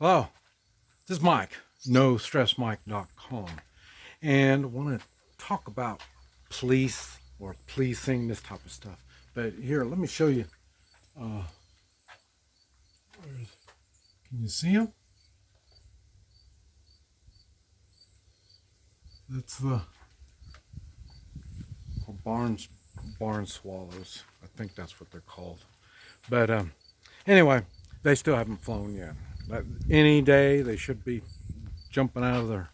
Hello, this is Mike, NoStressMike.com, and I want to talk about police or policing, this type of stuff. But here, let me show you. Uh, can you see them? That's the barn swallows. I think that's what they're called. But anyway, they still haven't flown yet. But any day they should be jumping out of their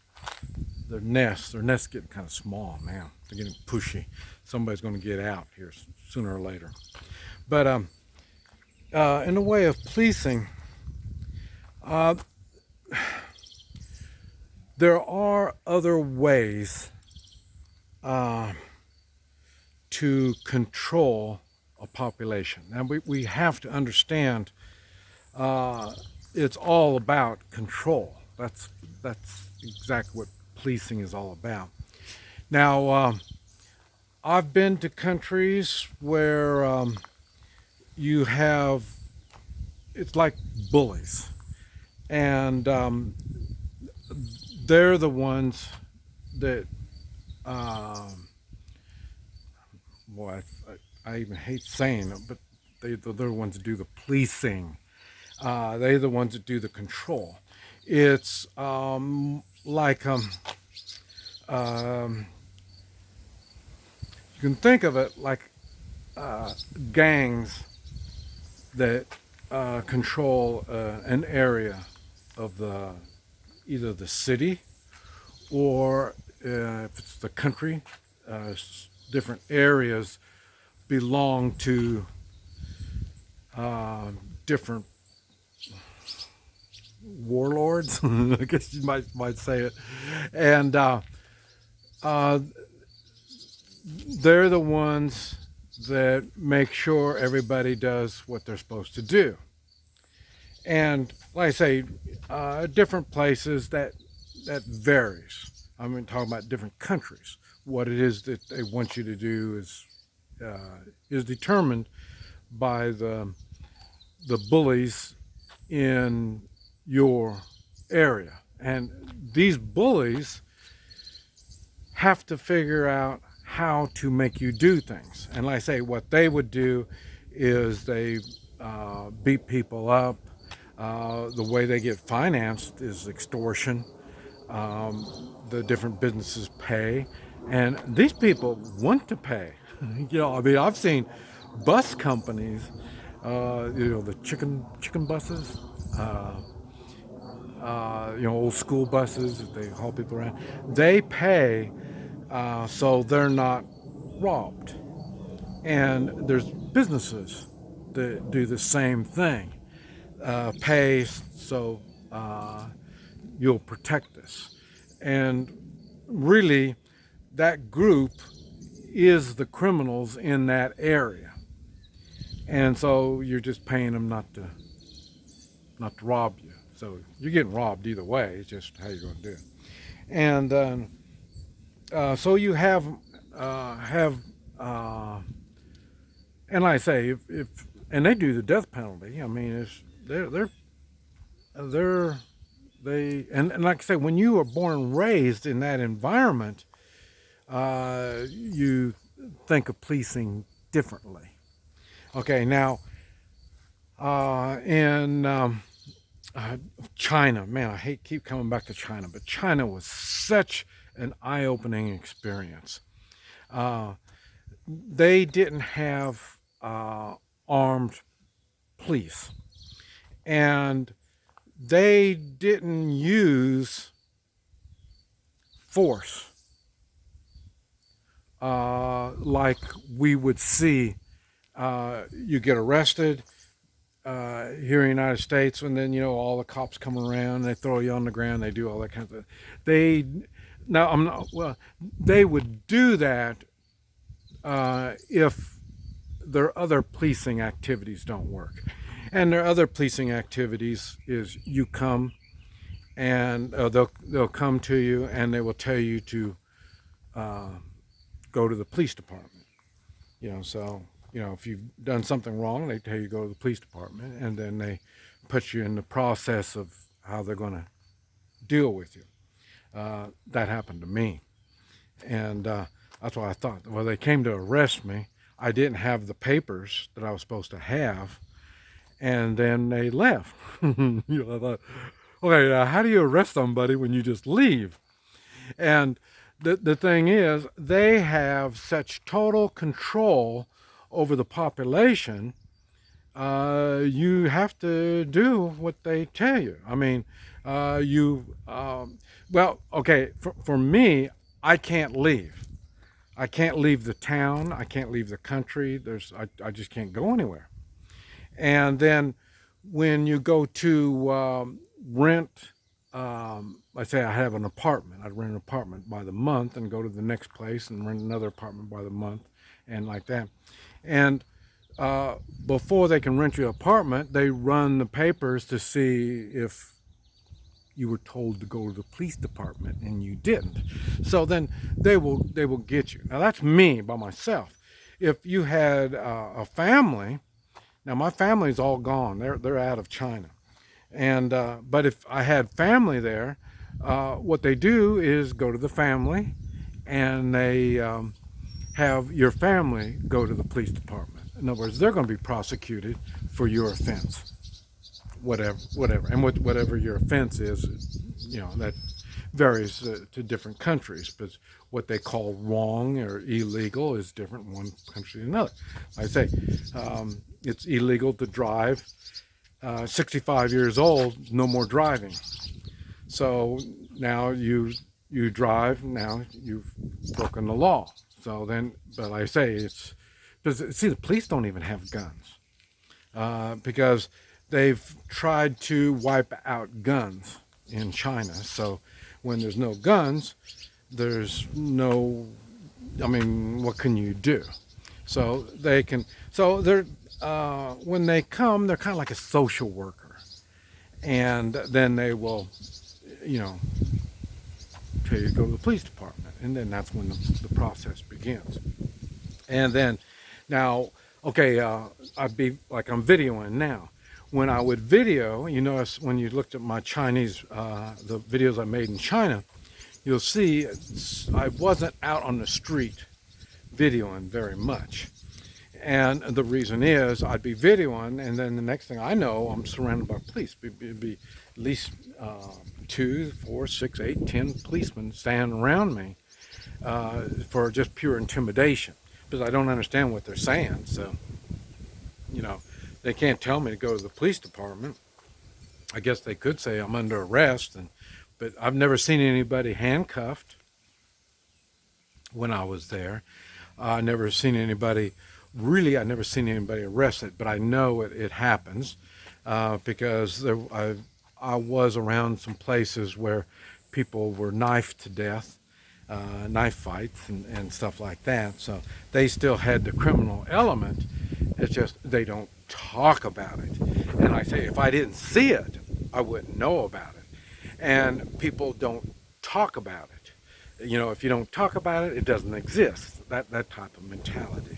nest. Their nest's getting kind of small now. They're getting pushy. Somebody's going to get out here sooner or later. But in the way of policing, uh, there are other ways to control a population. Now we have to understand it's all about control. That's exactly what policing is all about. Now, I've been to countries where you have, it's like bullies, and they're the ones that, well, I even hate saying it, but they're the ones that do the policing. They're the ones that do the control. It's like you can think of it like gangs that control an area of either the city or if it's the country. Different areas belong to different warlords, I guess you might say it, and they're the ones that make sure everybody does what they're supposed to do. And like I say, different places that varies. I mean, talking about different countries. What it is that they want you to do is determined by the bullies in your area. And these bullies have to figure out how to make you do things. And like I say, what they would do is they beat people up. The way they get financed is extortion. The different businesses pay, and these people want to pay. I mean, I've seen bus companies, the chicken buses, old school buses that they haul people around. They pay so they're not robbed. And there's businesses that do the same thing. Pay so you'll protect us. And really, that group is the criminals in that area. And so you're just paying them not to rob you. So you're getting robbed either way. It's just how you're going to do it. And so you have and like I say, if and they do the death penalty. I mean, it's and like I say, when you are born and raised in that environment, you think of policing differently. Okay, now in China, man, I keep coming back to China, but China was such an eye-opening experience. They didn't have armed police, and they didn't use force like we would see. You get arrested here in the United States, and then all the cops come around, they throw you on the ground, they do all that kind of thing. They would do that if their other policing activities don't work. And their other policing activities is you come and they'll come to you and they will tell you to go to the police department. So if you've done something wrong, they tell you to go to the police department, and then they put you in the process of how they're going to deal with you. That happened to me. And that's why I thought, well, they came to arrest me. I didn't have the papers that I was supposed to have. And then they left. You know, I thought, okay, how do you arrest somebody when you just leave? And the thing is, they have such total control over the population. You have to do what they tell you. I mean, well, okay, for me, I can't leave. I can't leave the town. I can't leave the country. I just can't go anywhere. And then when you go to rent, let's say I have an apartment. I'd rent an apartment by the month and go to the next place and rent another apartment by the month and like that. And before they can rent you an apartment, they run the papers to see if you were told to go to the police department and you didn't. So then they will get you. Now that's me by myself. If you had a family, now my family's all gone. They're out of China. And but if I had family there, what they do is go to the family, and they have your family go to the police department. In other words, they're going to be prosecuted for your offense, whatever, and whatever your offense is, you know, that varies to different countries. But what they call wrong or illegal is different in one country to another. I say it's illegal to drive. 65 years old, no more driving. So now you drive. Now you've broken the law. So then, but I say it's because see, the police don't even have guns because they've tried to wipe out guns in China. So when there's no guns, there's no. I mean, what can you do? So they can. So they're. When they come, they're kind of like a social worker, and then they will, you know, tell you to go to the police department, and then that's when the process begins. And then, now, okay, I'd be like I'm videoing now. When I would video, you notice when you looked at my Chinese, the videos I made in China, you'll see I wasn't out on the street videoing very much. And the reason is I'd be videoing, and then the next thing I know, I'm surrounded by police. It'd be at least 2, 4, 6, 8, 10 policemen standing around me for just pure intimidation, because I don't understand what they're saying. So, you know, they can't tell me to go to the police department. I guess they could say I'm under arrest, but I've never seen anybody handcuffed when I was there. I never seen anybody. Really, I've never seen anybody arrested, but I know it happens because I was around some places where people were knifed to death, knife fights and stuff like that. So they still had the criminal element. It's just they don't talk about it. And I say, if I didn't see it, I wouldn't know about it. And people don't talk about it. You know, if you don't talk about it, it doesn't exist. That type of mentality.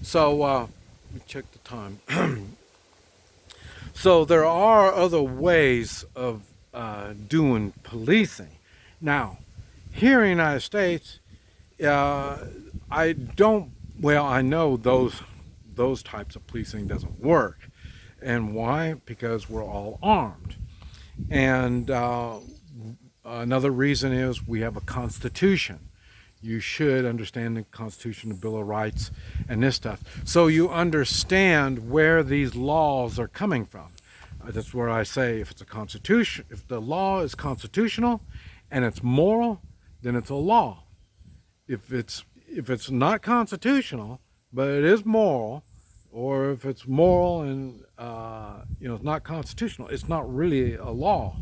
So let me check the time. So there are other ways of doing policing. Now, here in the United States, I don't. Well, I know those types of policing doesn't work, and why? Because we're all armed, and another reason is we have a constitution. You should understand the Constitution, the Bill of Rights, and this stuff. So you understand where these laws are coming from. That's where I say if it's a constitution, if the law is constitutional and it's moral, then it's a law. If it's not constitutional, but it is moral, or if it's moral and it's not constitutional, it's not really a law.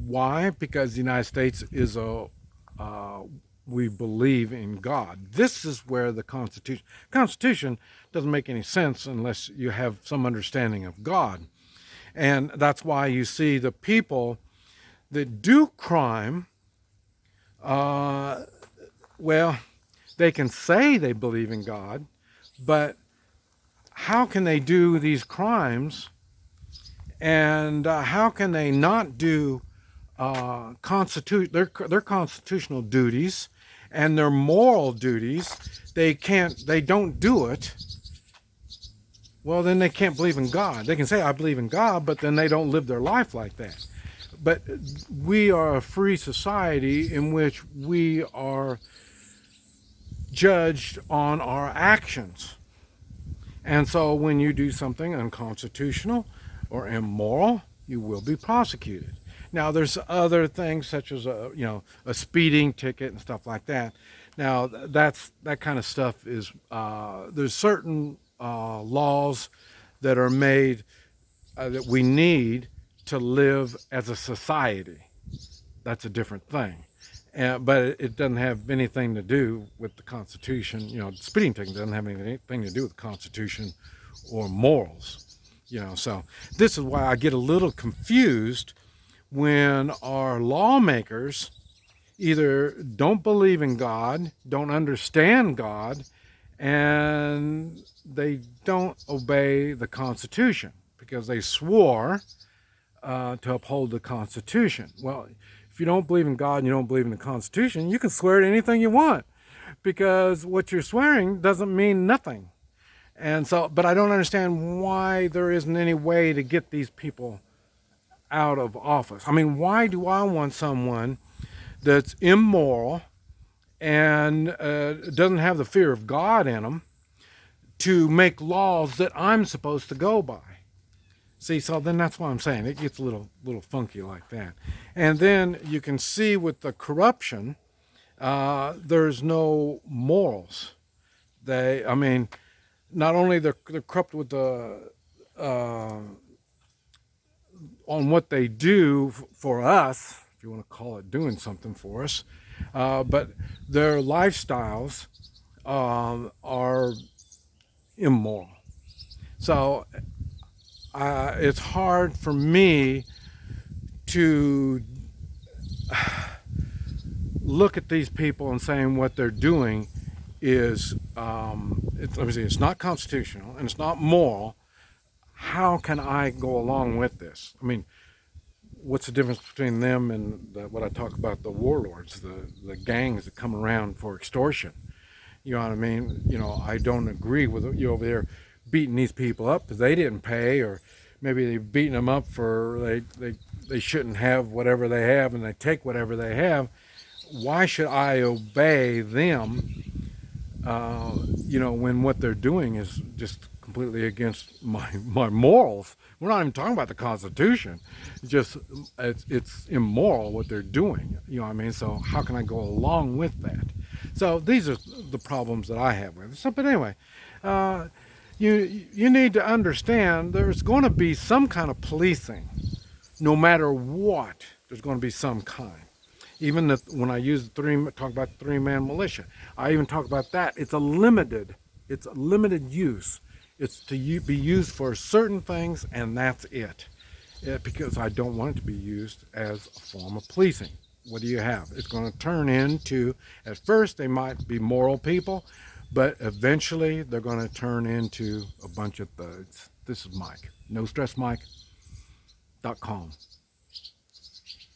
Why? Because the United States is we believe in God. This is where the Constitution doesn't make any sense unless you have some understanding of God. And that's why you see the people that do crime, well, they can say they believe in God, but how can they do these crimes And how can they not do their constitutional duties and their moral duties? They don't do it. Well, then they can't believe in God. They can say, I believe in God, but then they don't live their life like that. But we are a free society in which we are judged on our actions. And so when you do something unconstitutional or immoral, you will be prosecuted. Now, there's other things such as a speeding ticket and stuff like that. Now, that kind of stuff is there's certain laws that are made that we need to live as a society. That's a different thing. But it doesn't have anything to do with the Constitution. Speeding ticket doesn't have anything to do with the Constitution or morals. So this is why I get a little confused when our lawmakers either don't believe in God, don't understand God, and they don't obey the Constitution because they swore to uphold the Constitution. Well, if you don't believe in God and you don't believe in the Constitution, you can swear to anything you want because what you're swearing doesn't mean nothing. And so, but I don't understand why there isn't any way to get these people out of office. I mean, why do I want someone that's immoral and doesn't have the fear of God in them to make laws that I'm supposed to go by? See, so then that's what I'm saying. It gets a little funky like that. And then you can see with the corruption, there's no morals. Not only they're corrupt with the on what they do for us, if you want to call it doing something for us, but their lifestyles are immoral. So it's hard for me to look at these people and saying what they're doing is it's not constitutional and it's not moral. How can I go along with this? I mean, what's the difference between them and what I talk about, the warlords, the gangs that come around for extortion? You know what I mean? I don't agree with you over there beating these people up because they didn't pay, or maybe they're beating them up for they shouldn't have whatever they have and they take whatever they have. Why should I obey them when what they're doing is just completely against my morals? We're not even talking about the Constitution. It's immoral what they're doing. You know what I mean? So how can I go along with that? So these are the problems that I have with it. So, but anyway, you need to understand there's going to be some kind of policing, no matter what. There's going to be some kind. Even when I talk about three-man militia, I even talk about that. It's a limited use. It's to be used for certain things, and that's it. Because I don't want it to be used as a form of policing. What do you have? It's going to turn into, at first they might be moral people, but eventually they're going to turn into a bunch of thugs. This is Mike. NoStressMike.com.